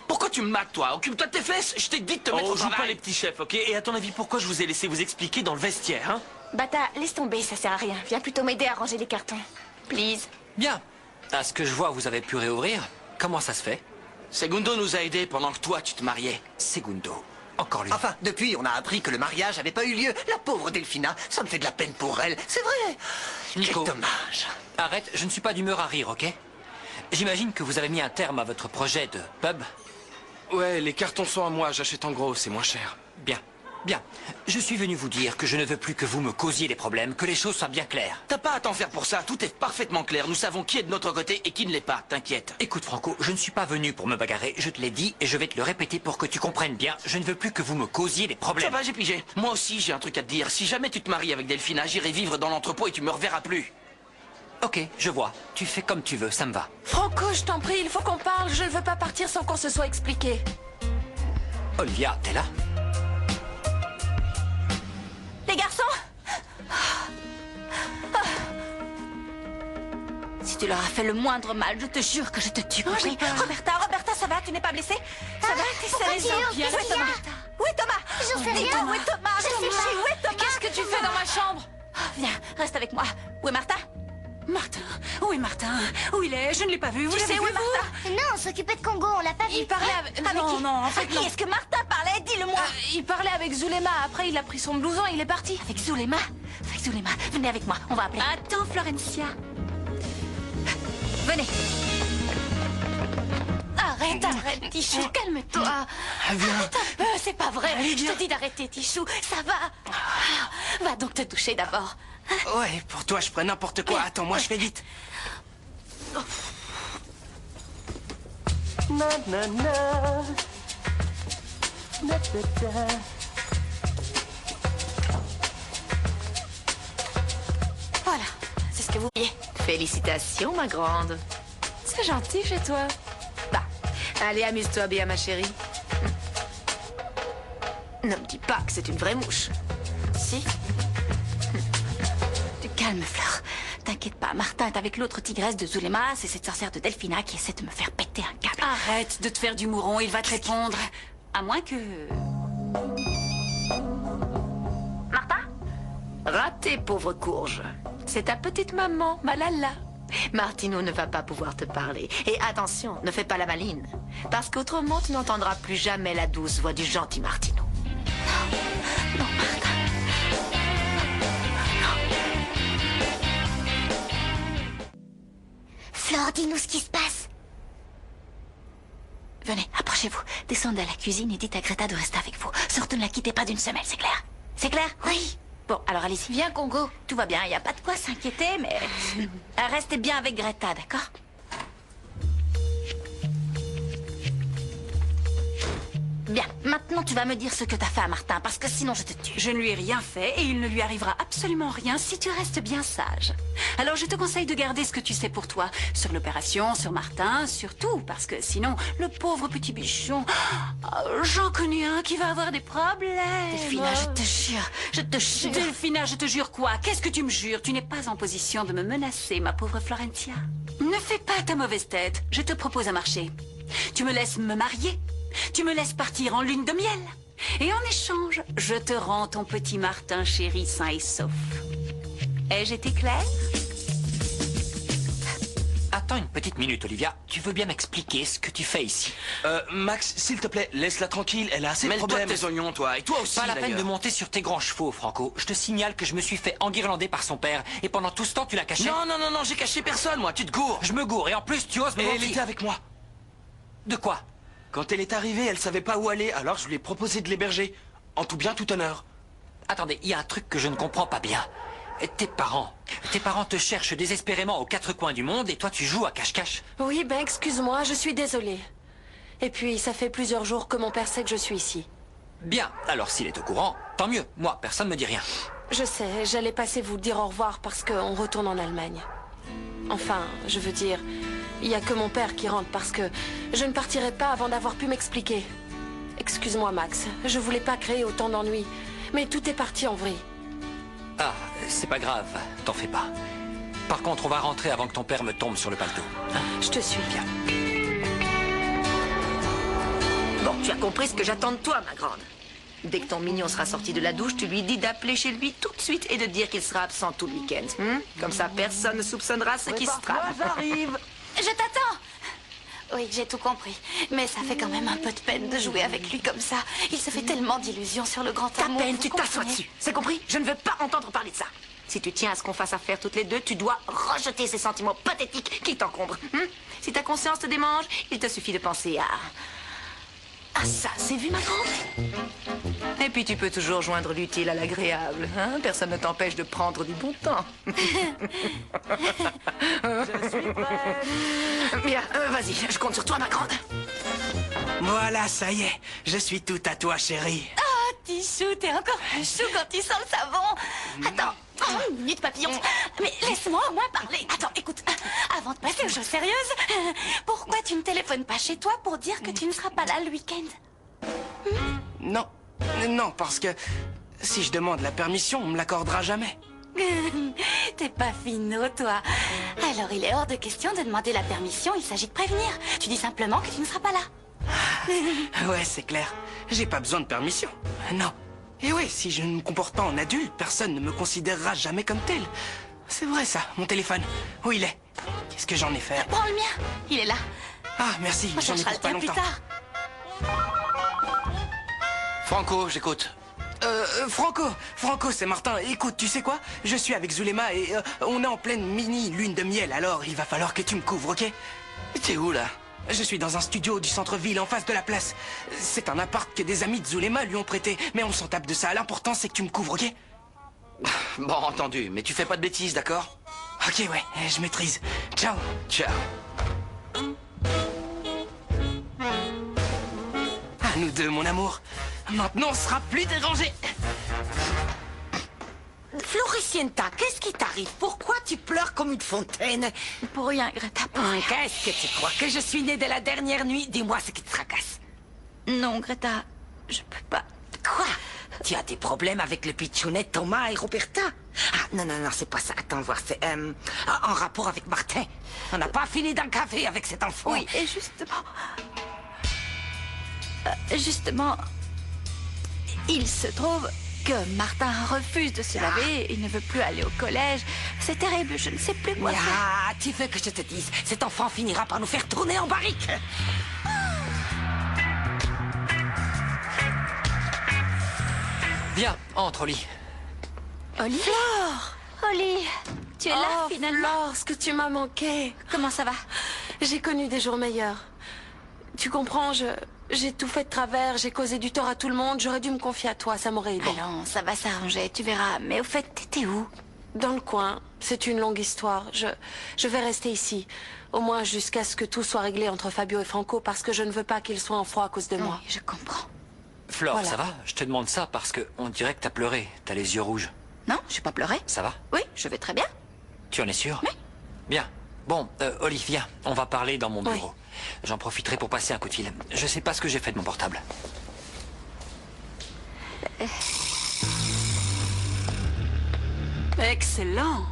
Pourquoi tu me mates, toi? Occupe-toi de tes fesses. Je t'ai dit de te mettre Oh, au joue pas travail. les petits chefs, ok? Et à ton avis, pourquoi je vous ai laissé vous expliquer dans le vestiaire, hein? Bata, laisse tomber, ça sert à rien. Viens plutôt m'aider à ranger les cartons. Please. Bien. À ce que je vois, vous avez pu réouvrir. Comment ça se fait? Segundo nous a aidés pendant que toi, tu te mariais. Segundo. Encore lui. Enfin, depuis, on a appris que le mariage n'avait pas eu lieu. La pauvre Delphina, ça me fait de la peine pour elle. C'est vrai. Nico. Quel dommage. Arrête, je ne suis pas d'humeur à rire, ok? J'imagine que vous avez mis un terme à votre projet de pub. Ouais, les cartons sont à moi, j'achète en gros, c'est moins cher. Bien. Bien. Je suis venu vous dire que je ne veux plus que vous me causiez des problèmes, que les choses soient bien claires. T'as pas à t'en faire pour ça, tout est parfaitement clair. Nous savons qui est de notre côté et qui ne l'est pas, t'inquiète. Écoute, Franco, je ne suis pas venu pour me bagarrer, je te l'ai dit et je vais te le répéter pour que tu comprennes bien. Je ne veux plus que vous me causiez des problèmes. Ça va, j'ai pigé. Moi aussi, j'ai un truc à te dire. Si jamais tu te maries avec Delphina, j'irai vivre dans l'entrepôt et tu me reverras plus. Ok, je vois. Tu fais comme tu veux, ça me va. Franco, je t'en prie, il faut qu'on parle. Je ne veux pas partir sans qu'on se soit expliqué. Olivia, t'es là? Les garçons! Si tu leur as fait le moindre mal, je te jure que je te tue. Compris? Roberta, ça va? Tu n'es pas blessée? Ça va? Pourquoi tu hurles? Où est Thomas? Où est Thomas? Je fais rien. Dis-moi, où est Thomas? Réfléchis, où est Thomas? Qu'est-ce que tu fais dans ma chambre? Viens, reste avec moi. Où est Martha? Martin? Où est Martin? Où il est? Je ne l'ai pas vu. Vous Tu l'avez sais où vu, est Martha? Non, on s'occupait de Congo, on l'a pas vu. Il parlait avec... Avec Non, qui? non, en fait, Avec non. qui est-ce que Martha parlait? Dis-le-moi. Il parlait avec Zulema. Après, il a pris son blouson et il est parti. Avec Zulema? Avec Zulema. Venez avec moi, on va appeler. Attends, Florencia. Venez. Arrête, Tichou, calme-toi. Arrête un peu, c'est pas vrai. Je te dis d'arrêter, Tichou, ça va. Va donc te toucher d'abord. Ouais, pour toi, je ferais n'importe quoi. Attends, moi, je fais vite. Na, na, na. Na, na, na. Voilà, c'est ce que vous voyez. Félicitations, ma grande. C'est gentil chez toi. Bah, allez, amuse-toi bien, ma chérie. Ne me dis pas que c'est une vraie mouche. Si. Tu calmes, Fleur. T'inquiète pas, Martin est avec l'autre tigresse de Zulema, c'est cette sorcière de Delphina qui essaie de me faire péter un câble. Arrête de te faire du mouron, il va te répondre. À moins que... Martin? Raté, pauvre courge. C'est ta petite maman, Malala. Martino ne va pas pouvoir te parler. Et attention, ne fais pas la maline. Parce qu'autrement, tu n'entendras plus jamais la douce voix du gentil Martino. Non, Martin. Flore, dis-nous ce qui se passe. Venez, approchez-vous. Descendez à la cuisine et dites à Greta de rester avec vous. Surtout ne la quittez pas d'une semelle, c'est clair? C'est clair? Oui. Bon, alors allez-y. Viens, Congo. Tout va bien, il n'y a pas de quoi s'inquiéter, mais... Restez bien avec Greta, d'accord? Bien, maintenant tu vas me dire ce que t'as fait à Martin, parce que sinon je te tue. Je ne lui ai rien fait et il ne lui arrivera absolument rien si tu restes bien sage. Alors je te conseille de garder ce que tu sais pour toi. Sur l'opération, sur Martin, sur tout. Parce que sinon, le pauvre petit bichon... J'en connais un qui va avoir des problèmes. Delphina, je te jure. Delphina, je te jure quoi? Qu'est-ce que tu me jures? Tu n'es pas en position de me menacer, ma pauvre Florentia. Ne fais pas ta mauvaise tête. Je te propose un marché. Tu me laisses me marier. Tu me laisses partir en lune de miel. Et en échange, je te rends ton petit Martin chéri sain et sauf. Ai-je été claire? Attends une petite minute, Olivia. Tu veux bien m'expliquer ce que tu fais ici? Max, s'il te plaît, laisse-la tranquille, elle a assez de Mêle-toi problèmes. de tes oignons, toi, et toi aussi, Pas la peine d'ailleurs. de monter sur tes grands chevaux, Franco. Je te signale que je me suis fait enguirlander par son père. Et pendant tout ce temps, tu l'as caché? Non, j'ai caché personne, moi, tu te gourres. Je me gourre, et en plus, tu oses me Et elle mentir. était avec moi. De quoi? Quand elle est arrivée, elle savait pas où aller, alors je lui ai proposé de l'héberger. En tout bien, tout honneur. Attendez, il y a un truc que je ne comprends pas bien. Tes parents te cherchent désespérément aux quatre coins du monde et toi tu joues à cache-cache. Oui, ben excuse-moi, je suis désolée. Et puis, ça fait plusieurs jours que mon père sait que je suis ici. Bien, alors s'il est au courant, tant mieux. Moi, personne ne me dit rien. Je sais, j'allais passer vous dire au revoir parce qu'on retourne en Allemagne. Enfin, je veux dire, il n'y a que mon père qui rentre parce que je ne partirai pas avant d'avoir pu m'expliquer. Excuse-moi, Max, je voulais pas créer autant d'ennuis, mais tout est parti en vrille. Ah, c'est pas grave, t'en fais pas. Par contre, on va rentrer avant que ton père me tombe sur le paletot. Je te suis. Bien. Bon, tu as compris ce que j'attends de toi, ma grande. Dès que ton mignon sera sorti de la douche, tu lui dis d'appeler chez lui tout de suite et de dire qu'il sera absent tout le week-end. Comme ça, personne ne soupçonnera ce qui se trame. J'arrive. Je t'attends. Oui, j'ai tout compris. Mais ça fait quand même un peu de peine de jouer avec lui comme ça. Il se fait tellement d'illusions sur le grand Ta amour. peine, vous tu t'assois comprenez? dessus. C'est compris? Je ne veux pas entendre parler de ça. Si tu tiens à ce qu'on fasse affaire toutes les deux, tu dois rejeter ces sentiments pathétiques qui t'encombrent. Si ta conscience te démange, il te suffit de penser à ça. C'est vu, ma grande? Et puis tu peux toujours joindre l'utile à l'agréable. Hein? Personne ne t'empêche de prendre du bon temps. Je suis prête. Bien, vas-y, je compte sur toi, ma grande. Voilà, ça y est. Je suis tout à toi, chérie. Oh, Tichou, t'es encore plus chou quand tu sens le savon. Attends, une minute, papillon. Mais laisse-moi au moins parler. Attends, écoute, avant de passer aux choses sérieuses, pourquoi tu ne téléphones pas chez toi pour dire que tu ne seras pas là le week-end? Non, non, parce que si je demande la permission, on me l'accordera jamais. T'es pas finot, toi. Alors, il est hors de question de demander la permission, il s'agit de prévenir. Tu dis simplement que tu ne seras pas là. Ouais, c'est clair. J'ai pas besoin de permission. Non. Et ouais, si je ne me comporte pas en adulte, personne ne me considérera jamais comme tel. C'est vrai ça, mon téléphone. Où il est? Qu'est-ce que j'en ai fait? Prends le mien, il est là. Ah, merci, On j'en ai cherchera pour le pas tien plus longtemps. tard. Franco, j'écoute. Franco, c'est Martin. Écoute, tu sais quoi? Je suis avec Zulema et on est en pleine mini lune de miel, alors il va falloir que tu me couvres, ok? T'es où, là? Je suis dans un studio du centre-ville, en face de la place. C'est un appart que des amis de Zulema lui ont prêté, mais on s'en tape de ça. L'important, c'est que tu me couvres, ok? Bon, entendu, mais tu fais pas de bêtises, d'accord? Ok, ouais, je maîtrise. Ciao. Ciao. À nous deux, mon amour. Maintenant, on sera plus dérangés. Floricienta, qu'est-ce qui t'arrive? Pourquoi tu pleures comme une fontaine? Pour rien, Greta, pour rien. Qu'est-ce que tu crois? Que je suis née dès la dernière nuit? Dis-moi ce qui te tracasse. Non, Greta, je peux pas. Quoi? Tu as des problèmes avec le pitchounet Thomas et Roberta? Ah, non, c'est pas ça. Attends, voir, c'est en rapport avec Martin. On n'a pas fini d'un café avec cet enfant. Oui, et justement, il se trouve que Martin refuse de se laver, il ne veut plus aller au collège. C'est terrible, je ne sais plus quoi faire. Ah, tu veux que je te dise, cet enfant finira par nous faire tourner en barrique. Viens, entre, Oli. Oli? Flore! Oli, tu es là finalement. Flore, ce que tu m'as manqué. Comment ça va? J'ai connu des jours meilleurs. Tu comprends, j'ai tout fait de travers, j'ai causé du tort à tout le monde, j'aurais dû me confier à toi, ça m'aurait aidé. Allons, ça va s'arranger, tu verras. Mais au fait, t'étais où? Dans le coin. C'est une longue histoire. Je vais rester ici. Au moins jusqu'à ce que tout soit réglé entre Fabio et Franco, parce que je ne veux pas qu'ils soient en froid à cause de moi. Oui, je comprends. Flore, Voilà. ça va? Je te demande ça parce que on dirait que t'as pleuré. T'as les yeux rouges. Non, je n'ai pas pleuré. Ça va? Oui, je vais très bien. Tu en es sûr? Oui. Bien. Bon, Oli, viens, on va parler dans mon bureau. J'en profiterai pour passer un coup de fil. Je sais pas ce que j'ai fait de mon portable. Excellent.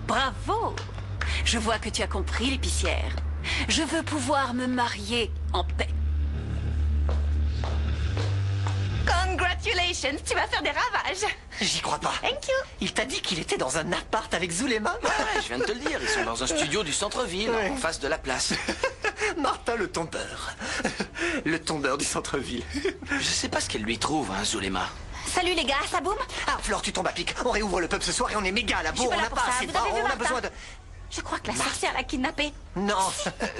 Bravo. Je vois que tu as compris, l'épicière. Je veux pouvoir me marier en paix. Congratulations, tu vas faire des ravages. J'y crois pas. Thank you. Il t'a dit qu'il était dans un appart avec Zulema? Ouais, je viens de te le dire, ils sont dans un studio du centre-ville, en face de la place. Martin le tombeur. Le tombeur du centre-ville. Je sais pas ce qu'elle lui trouve, hein, Zulema. Salut les gars, ça boum? Ah, Flore, tu tombes à pic. On réouvre le pub ce soir et on est méga à la Je suis bourre. pas On là n'a pour pas ça. assez de Vous avez bras, vu on a Martin? besoin de... Je crois que la sorcière l'a kidnappé. Non.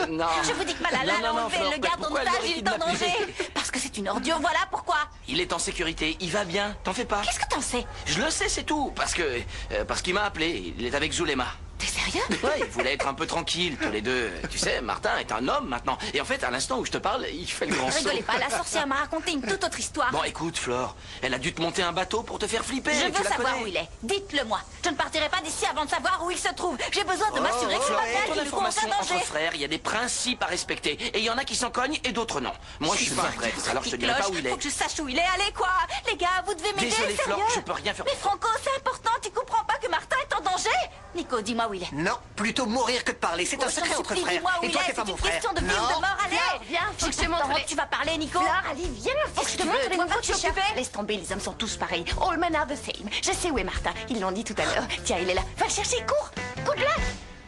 Non. Je vous dis que Malala l'a enlevé, Flore, le garde en pourquoi elle otage, l'aurait il est en kidnappé? danger. Parce que c'est une ordure, voilà pourquoi. Il est en sécurité, il va bien, t'en fais pas. Qu'est-ce que t'en sais? Je le sais, c'est tout, parce qu'il m'a appelé, il est avec Zulema. T'es sérieux? Ouais, il voulait être un peu tranquille, tous les deux. Tu sais, Martin est un homme maintenant. Et en fait, à l'instant où je te parle, il fait le grand saut. Rigolez pas, la sorcière m'a raconté une toute autre histoire. Bon, écoute, Flore, elle a dû te monter un bateau pour te faire flipper. Je tu veux la savoir connais. où il est. Dites-le moi. Je ne partirai pas d'ici avant de savoir où il se trouve. J'ai besoin de m'assurer que c'est Flore, pas elle ton qui nous cause information un danger. entre frères, il y a des principes à respecter. Et il y en a qui s'en cognent et d'autres non. Moi, je suis pas un prêtre, alors je te dirai pas où il Faut est. que je sache où il est. Allez, quoi. Les gars, vous devez m'aider, Désolé, sérieux. Flore, je peux rien faire. Mais Franco, c'est important. Tu comprends pas que Martin est en danger? Nico, dis-moi où il est. Non, plutôt mourir que de parler. C'est un secret entre frères. Dis-moi où Et il toi, est. t'es pas C'est mon une frère. question de vie ou de mort. Allez, viens, faut que je te montre les- Tu vas parler, Nico. Flore, allez, viens. Faut que je te montre les nouveaux t-shirts. Laisse tomber, les hommes sont tous pareils. All men are the same. Je sais où est Martin. Ils l'ont dit tout à l'heure. Tiens, il est là. Va le chercher, cours. Good luck.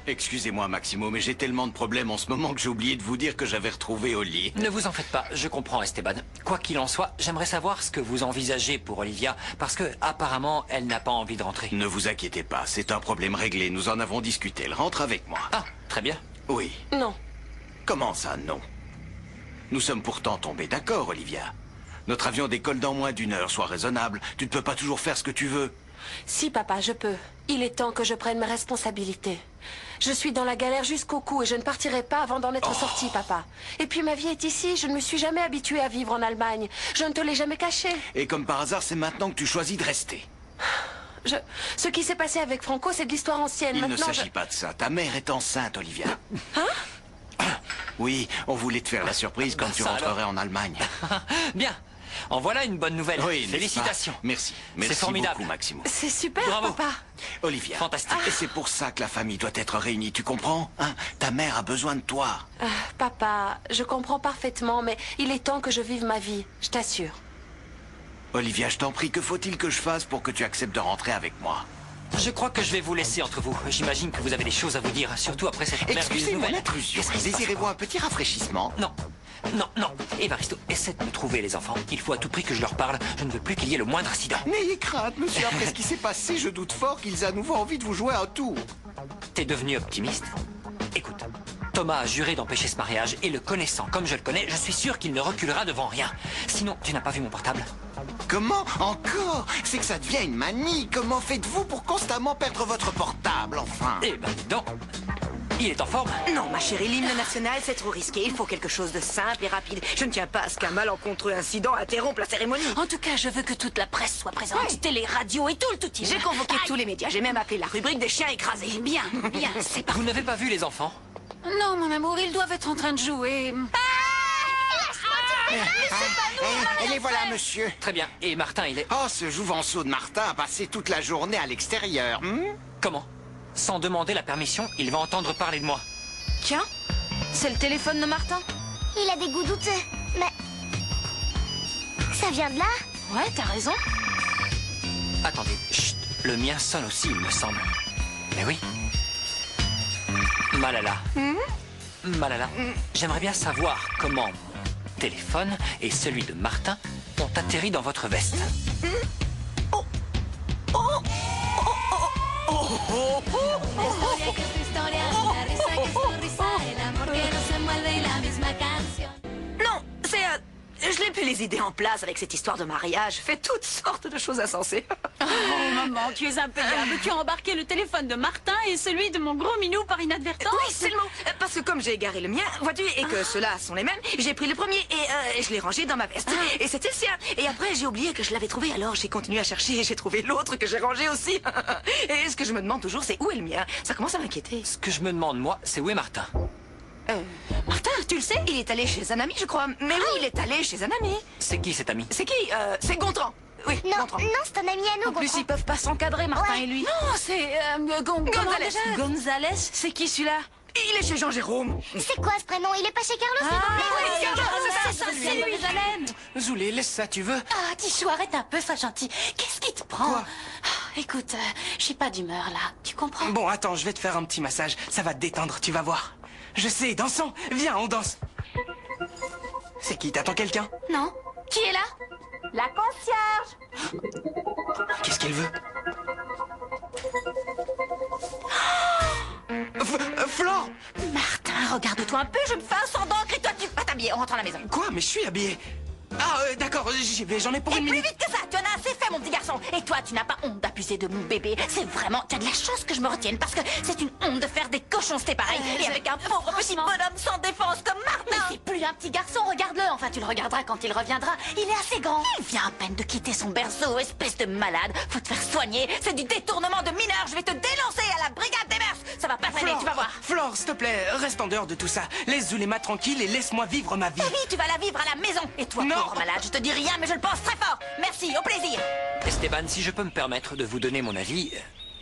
Excusez-moi, Maximo, mais j'ai tellement de problèmes en ce moment que j'ai oublié de vous dire que j'avais retrouvé Oli. Ne vous en faites pas, je comprends Esteban. Quoi qu'il en soit, j'aimerais savoir ce que vous envisagez pour Olivia, parce que apparemment, elle n'a pas envie de rentrer. Ne vous inquiétez pas, c'est un problème réglé, nous en avons discuté. Elle rentre avec moi. Ah, très bien. Oui. Non. Comment ça, non? Nous sommes pourtant tombés d'accord, Olivia. Notre avion décolle dans moins d'1 heure, sois raisonnable. Tu ne peux pas toujours faire ce que tu veux. Si, papa, je peux. Il est temps que je prenne mes responsabilités. Je suis dans la galère jusqu'au cou et je ne partirai pas avant d'en être sortie, papa. Et puis ma vie est ici, je ne me suis jamais habituée à vivre en Allemagne. Je ne te l'ai jamais caché. Et comme par hasard, c'est maintenant que tu choisis de rester. Ce qui s'est passé avec Franco, c'est de l'histoire ancienne. Il ne s'agit pas de ça. Ta mère est enceinte, Olivia. Hein? Oui, on voulait te faire la surprise quand tu rentrerais en Allemagne. Bien. En voilà une bonne nouvelle. Oui, félicitations. Merci. Merci formidable. beaucoup, Maximo. C'est super, Bravo. papa. Olivia. Fantastique. Et c'est pour ça que la famille doit être réunie, tu comprends, hein? Ta mère a besoin de toi. Papa, je comprends parfaitement, mais il est temps que je vive ma vie, je t'assure. Olivia, je t'en prie, que faut-il que je fasse pour que tu acceptes de rentrer avec moi? Je crois que je vais vous laisser entre vous. J'imagine que vous avez des choses à vous dire, surtout après cette merveilleuse Excusez mon nouvelle. intrusion. Qu'est-ce qui se passe? Désirez-vous un petit rafraîchissement? Non. Non, non. Évaristo, essaie de me trouver, les enfants. Il faut à tout prix que je leur parle. Je ne veux plus qu'il y ait le moindre incident. N'ayez crainte, monsieur. Après ce qui s'est passé, je doute fort qu'ils aient à nouveau envie de vous jouer un tour. T'es devenu optimiste? Écoute, Thomas a juré d'empêcher ce mariage et le connaissant comme je le connais, je suis sûr qu'il ne reculera devant rien. Sinon, tu n'as pas vu mon portable? Comment? Encore? C'est que ça devient une manie. Comment faites-vous pour constamment perdre votre portable, enfin? Eh ben, dis donc. Il est en forme? Non, ma chérie, l'hymne national, c'est trop risqué. Il faut quelque chose de simple et rapide. Je ne tiens pas à ce qu'un malencontreux incident interrompe la cérémonie. En tout cas, je veux que toute la presse soit présente. Oui. Télé, radio et tout le tout. J'ai convoqué tous les médias. J'ai même appelé la rubrique des chiens écrasés. Bien, bien, c'est parfait. Vous n'avez pas vu les enfants? Non, mon amour, ils doivent être en train de jouer. Et les voilà, monsieur. Très bien. Et Martin, il est... Oh, ce jouvenceau de Martin a passé toute la journée à l'extérieur. Comment? Sans demander la permission, il va entendre parler de moi. Tiens, c'est le téléphone de Martin. Il a des goûts douteux, mais... Ça vient de là? Ouais, t'as raison. Attendez, chut, le mien sonne aussi, il me semble. Mais oui. Malala. Malala, j'aimerais bien savoir comment mon téléphone et celui de Martin ont atterri dans votre veste. Non, c'est... Je n'ai plus les idées en place avec cette histoire de mariage. Je fais toutes sortes de choses insensées. Oh, maman, tu es impayable. Tu as embarqué le téléphone de Martin et celui de mon gros minou par inadvertance. Oui, c'est le mot. Parce que comme j'ai égaré le mien, vois-tu, et que ceux-là sont les mêmes, j'ai pris le premier et je l'ai rangé dans ma veste. Et c'était le sien. Et après, j'ai oublié que je l'avais trouvé, alors j'ai continué à chercher et j'ai trouvé l'autre que j'ai rangé aussi. Et ce que je me demande toujours, c'est où est le mien? Ça commence à m'inquiéter. Ce que je me demande, moi, c'est où est Martin? Martin, tu le sais, il est allé chez un ami, je crois. Mais oui, il est allé chez un ami. C'est qui cet ami? C'est qui? C'est Gontran. Oui, Non, Gontran. non, c'est un ami à nous, En plus, Gontran. ils peuvent pas s'encadrer, Martin et lui. Non, c'est... comment Gonzalez. déjà Gonzalez, c'est qui celui-là? Il est chez Jean-Jérôme. C'est quoi ce prénom? Il est pas chez Carlos, s'il vous plaît? c'est ça, c'est lui, Hélène. Zoulé, laisse ça, tu veux? Ah, Tichou, arrête un peu, sois gentil. Qu'est-ce qui te prend? Quoi? Écoute, je suis pas d'humeur, là. Tu comprends? Bon, attends, je vais te faire un petit massage. Ça va te détendre, tu vas voir. Je sais, dansons. Viens, on danse. C'est qui? T'attends quelqu'un? Non. Qui est là? La concierge. Qu'est-ce qu'elle veut? Flore! Martin, regarde-toi un peu, je me fais un sang d'encre et toi tu vas t'habiller. On rentre à la maison. Quoi? Mais je suis habillé. Ah, d'accord, j'y vais, j'en ai pour Et une plus minute. vite que ça, tu en as assez fait, mon petit garçon. Et toi, tu n'as pas honte d'abuser de mon bébé. C'est vraiment, t'as de la chance que je me retienne parce que c'est une honte de faire des cochoncetés pareilles. Et avec un pauvre petit bonhomme sans défense comme Martin. Mais c'est plus un petit garçon, regarde-le. Enfin, tu le regarderas quand il reviendra. Il est assez grand. Il vient à peine de quitter son berceau, espèce de malade. Faut te faire soigner. C'est du détournement de mineurs. Je vais te dénoncer à la brigade des mœurs. Ça va pas traîner, tu vas voir. Flore, s'il te plaît, reste en dehors de tout ça. Laisse Zulema tranquille et laisse-moi vivre ma vie. Ta vie, tu vas la vivre à la maison. Et toi, Non. pauvre malade, je te dis rien, mais je le pense très fort. Merci, au plaisir. Esteban, si je peux me permettre de vous donner mon avis,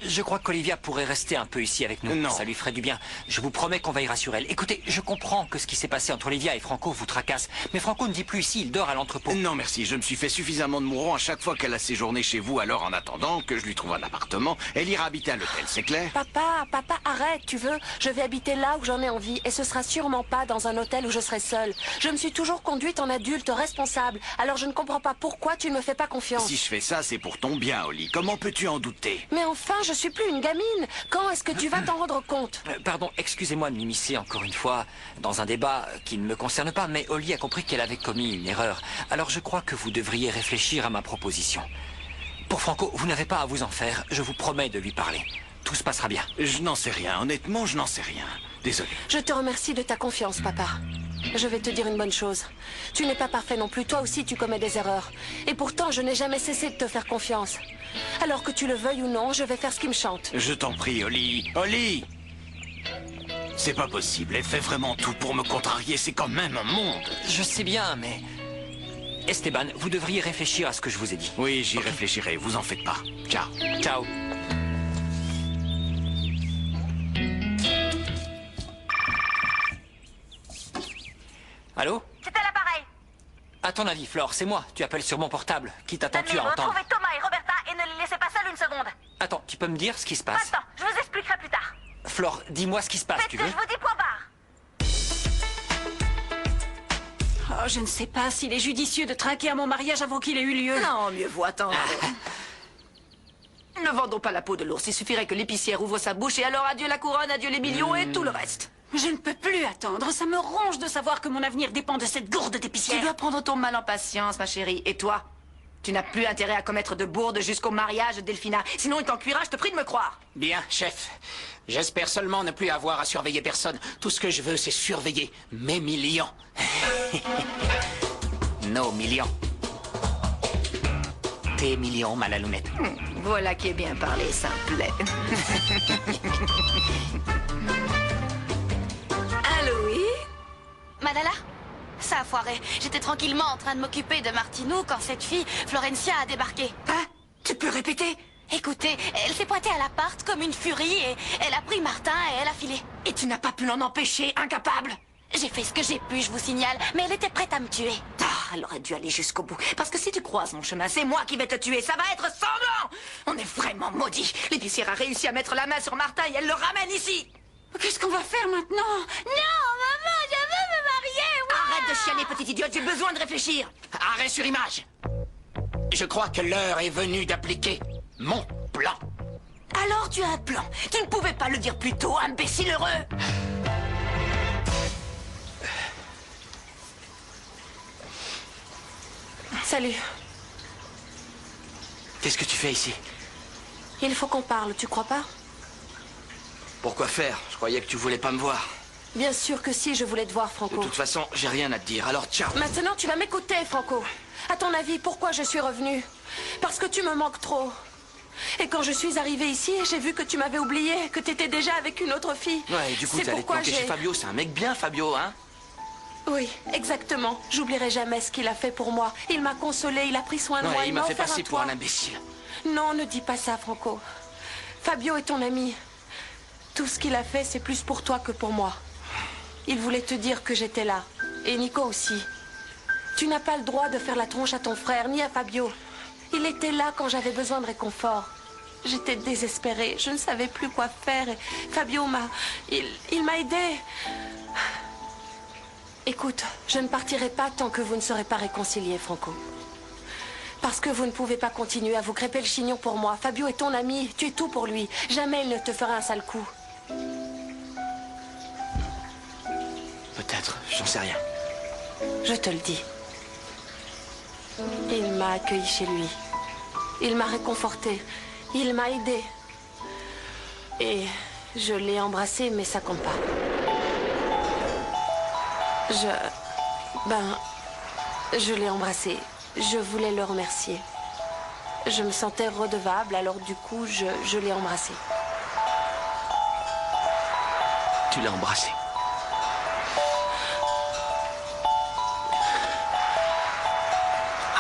je crois qu'Olivia pourrait rester un peu ici avec nous. Non. Ça lui ferait du bien. Je vous promets qu'on veillera sur elle. Écoutez, je comprends que ce qui s'est passé entre Olivia et Franco vous tracasse, mais Franco ne vit plus ici, il dort à l'entrepôt. Non, merci, je me suis fait suffisamment de mourons à chaque fois qu'elle a séjourné chez vous, alors en attendant que je lui trouve un appartement, elle ira habiter à l'hôtel, c'est clair? Papa, arrête, tu veux? Je vais habiter là où j'en ai envie et ce sera sûrement pas dans un hôtel où je serai seule. Je me suis toujours conduite en adulte responsable, alors je ne comprends pas pourquoi tu ne me fais pas confiance. Si je fais ça, c'est pour ton bien, Oli. Comment peux-tu en douter? Mais enfin, je suis plus une gamine. Quand est-ce que tu vas t'en rendre compte? Pardon, excusez-moi de m'immiscer encore une fois dans un débat qui ne me concerne pas, mais Holly a compris qu'elle avait commis une erreur. Alors je crois que vous devriez réfléchir à ma proposition. Pour Franco, vous n'avez pas à vous en faire. Je vous promets de lui parler. Tout se passera bien. Je n'en sais rien. Honnêtement, je n'en sais rien. Désolé. Je te remercie de ta confiance, papa. Je vais te dire une bonne chose. Tu n'es pas parfait non plus. Toi aussi, tu commets des erreurs. Et pourtant, je n'ai jamais cessé de te faire confiance. Alors que tu le veuilles ou non, je vais faire ce qui me chante. Je t'en prie, Holly. Holly! C'est pas possible. Elle fait vraiment tout pour me contrarier. C'est quand même un monde. Je sais bien, mais... Esteban, vous devriez réfléchir à ce que je vous ai dit. Oui, j'y réfléchirai. Vous en faites pas. Ciao. Ciao. Allô? C'était l'appareil. À ton avis, Flore, c'est moi. Tu appelles sur mon portable. Qui t'attends-tu à entendre? Retrouvez Thomas et Roberta et ne les laissez pas seuls une seconde. Attends, tu peux me dire ce qui se Pas passe? de temps, je vous expliquerai plus tard. Flore, dis-moi ce qui se passe, Faites tu que veux? je vous dis point barre. Oh, je ne sais pas s'il est judicieux de trinquer à mon mariage avant qu'il ait eu lieu. Non, mieux vaut attendre. Ne vendons pas la peau de l'ours. Il suffirait que l'épicière ouvre sa bouche et alors adieu la couronne, adieu les millions et tout le reste. Je ne peux plus attendre. Ça me ronge de savoir que mon avenir dépend de cette gourde d'épicière. Tu dois prendre ton mal en patience, ma chérie. Et toi? Tu n'as plus intérêt à commettre de bourdes jusqu'au mariage, Delphina. Sinon, il t'en cuira, je te prie de me croire. Bien, chef. J'espère seulement ne plus avoir à surveiller personne. Tout ce que je veux, c'est surveiller mes millions. Nos millions. Tes millions, Malalounette. Voilà qui est bien parlé, simplet. Allô, oui? Madala? Ça a foiré. J'étais tranquillement en train de m'occuper de Martinou quand cette fille, Florencia, a débarqué. Hein? Tu peux répéter? Écoutez, elle s'est pointée à l'appart comme une furie et elle a pris Martin et elle a filé. Et tu n'as pas pu l'en empêcher, incapable? J'ai fait ce que j'ai pu, je vous signale, mais elle était prête à me tuer. Ah, elle aurait dû aller jusqu'au bout. Parce que si tu croises mon chemin, c'est moi qui vais te tuer. Ça va être sanglant! On est vraiment maudits. L'épicière a réussi à mettre la main sur Martin et elle le ramène ici. Qu'est-ce qu'on va faire maintenant? Non, maman, je veux me marier, moi! Arrête de chialer, petite idiote, j'ai besoin de réfléchir. Arrêt sur image. Je crois que l'heure est venue d'appliquer mon plan. Alors tu as un plan. Tu ne pouvais pas le dire plus tôt, imbécile heureux. Salut. Qu'est-ce que tu fais ici? Il faut qu'on parle, tu crois pas? Pourquoi faire? Je croyais que tu voulais pas me voir. Bien sûr que si, je voulais te voir, De Franco. toute façon, j'ai rien à te dire, alors ciao. Maintenant, tu vas m'écouter, Franco. À ton avis, pourquoi je suis revenue? Parce que tu me manques trop. Et quand je suis arrivée ici, j'ai vu que tu m'avais oublié, que t'étais déjà avec une autre fille. Ouais, et du coup, C'est t'es allé te pourquoi planquer chez Fabio. C'est un mec bien, Fabio, hein? Oui, exactement. J'oublierai jamais ce qu'il a fait pour moi. Il m'a consolée, il a pris soin de moi. Ouais, il m'a fait offert passer un pour toit. un imbécile. Non, ne dis pas ça, Franco. Fabio est ton ami. Tout ce qu'il a fait, c'est plus pour toi que pour moi. Il voulait te dire que j'étais là. Et Nico aussi. Tu n'as pas le droit de faire la tronche à ton frère, ni à Fabio. Il était là quand j'avais besoin de réconfort. J'étais désespérée. Je ne savais plus quoi faire. Et Fabio m'a... Il m'a aidée. Écoute, je ne partirai pas tant que vous ne serez pas réconciliés, Franco. Parce que vous ne pouvez pas continuer à vous crêper le chignon pour moi. Fabio est ton ami, tu es tout pour lui. Jamais il ne te fera un sale coup. Peut-être, j'en sais rien. Je te le dis. Il m'a accueilli chez lui. Il m'a réconforté. Il m'a aidé. Et je l'ai embrassé, mais ça compte pas. Je l'ai embrassé. Je voulais le remercier. Je me sentais redevable, alors du coup, je l'ai embrassé. Tu l'as embrassé.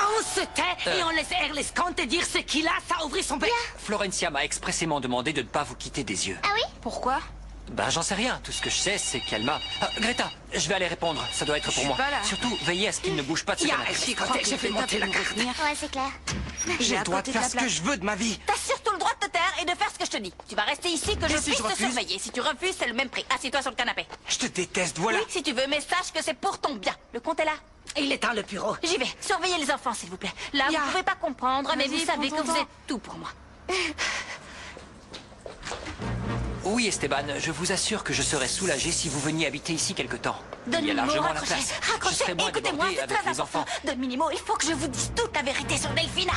On se tait et on laisse Erlescante dire ce qu'il a, ça ouvrit son bec. Florencia m'a expressément demandé de ne pas vous quitter des yeux. Ah oui? Pourquoi? Ben, j'en sais rien. Tout ce que je sais, c'est qu'elle m'a... Ah, Greta, je vais aller répondre. Ça doit être pour moi. pas là. Surtout, veillez à ce qu'il ne bouge pas de ce canapé. J'ai fait monter la carte. Ouais, c'est clair. J'ai le droit de faire ce que je veux de ma vie. T'as surtout le droit de te taire et de faire ce que je te dis. Tu vas rester ici que je si puisse je te refuse? surveiller. Si tu refuses, c'est le même prix. Assieds-toi sur le canapé. Je te déteste, voilà. Oui, si tu veux, mais sache que c'est pour ton bien. Le compte est là. Il éteint le bureau. J'y vais. Surveillez les enfants, s'il vous plaît. Là, vous pouvez pas comprendre, mais Vas-y, vous savez prends que ton vous temps. êtes tout pour moi. Oui, Esteban, je vous assure que je serais soulagé si vous veniez habiter ici quelque temps. Il y a largement la place. Je Raccrochez, serais moins écoutez-moi, débordé c'est avec très les important. enfants. Don Minimo, il faut que je vous dise toute la vérité sur Delphina.